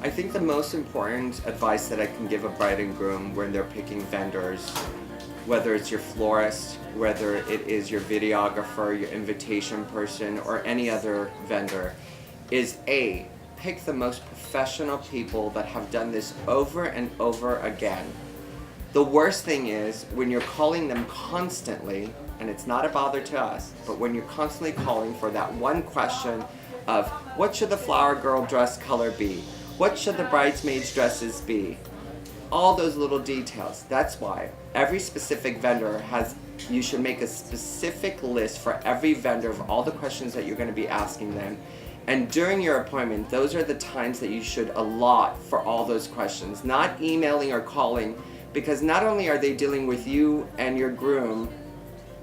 I think the most important advice that I can give a bride and groom when they're picking vendors, whether it's your florist, whether it is your videographer, your invitation person, or any other vendor, is A, pick the most professional people that have done this over and over again. The worst thing is when you're calling them constantly, and it's not a bother to us, but when you're constantly calling for that one question of what should the flower girl dress color be? What should the bridesmaids' dresses be? All those little details. That's why every specific vendor you should make a specific list for every vendor of all the questions that you're going to be asking them. And during your appointment, those are the times that you should allot for all those questions, not emailing or calling, because not only are they dealing with you and your groom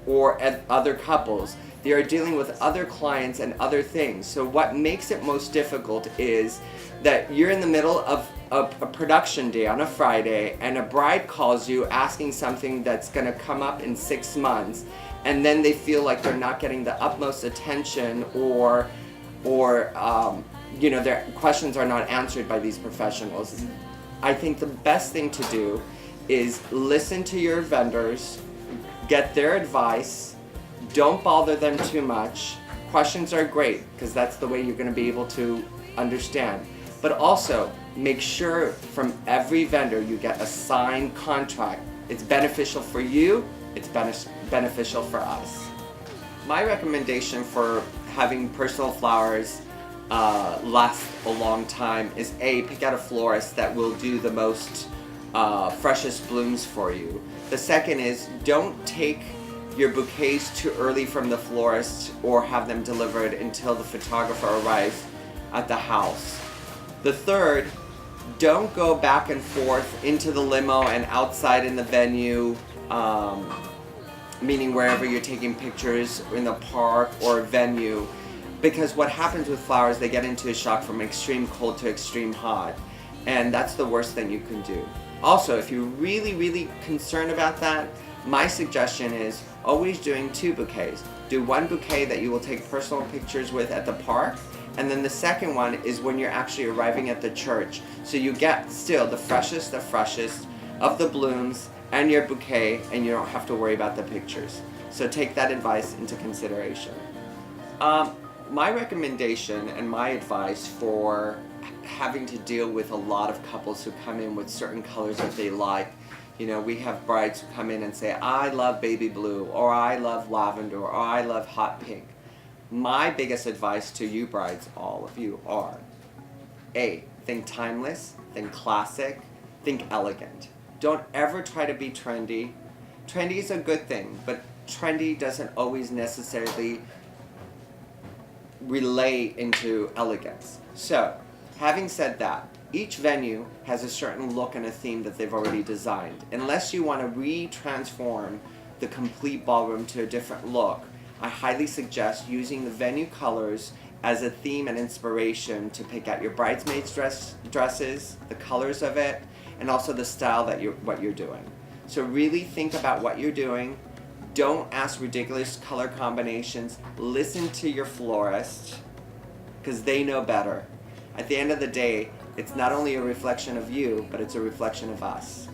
or other couples, they are dealing with other clients and other things. So what makes it most difficult is that you're in the middle of a production day on a Friday and a bride calls you asking something that's going to come up in 6 months, and then they feel like they're not getting the utmost attention or their questions are not answered by these professionals. I think the best thing to do is listen to your vendors, get their advice, don't bother them too much. Questions are great because that's the way you're going to be able to understand. But also, make sure from every vendor you get a signed contract. It's beneficial for you, it's beneficial for us. My recommendation for having personal flowers last a long time is A, pick out a florist that will do the most freshest blooms for you. The second is don't take your bouquets too early from the florist or have them delivered until the photographer arrives at the house. The third, don't go back and forth into the limo and outside in the venue, meaning wherever you're taking pictures in the park or venue, because what happens with flowers, they get into a shock from extreme cold to extreme hot, and that's the worst thing you can do. Also, if you're really concerned about that, my suggestion is always doing 2 bouquets. Do 1 bouquet that you will take personal pictures with at the park, and then the second one is when you're actually arriving at the church. So you get still the freshest of the blooms and your bouquet, and you don't have to worry about the pictures. So take that advice into consideration. My recommendation and my advice for having to deal with a lot of couples who come in with certain colors that they like. We have brides who come in and say, I love baby blue, or I love lavender, or I love hot pink. My biggest advice to you brides, all of you, are A, think timeless, think classic, think elegant. Don't ever try to be trendy. Trendy is a good thing, but trendy doesn't always necessarily relay into elegance. So, having said that, each venue has a certain look and a theme that they've already designed. Unless you want to re-transform the complete ballroom to a different look, I highly suggest using the venue colors as a theme and inspiration to pick out your bridesmaids' dresses, the colors of it, and also the style that what you're doing. So really think about what you're doing. Don't ask ridiculous color combinations. Listen to your florist, because they know better. At the end of the day, it's not only a reflection of you, but it's a reflection of us.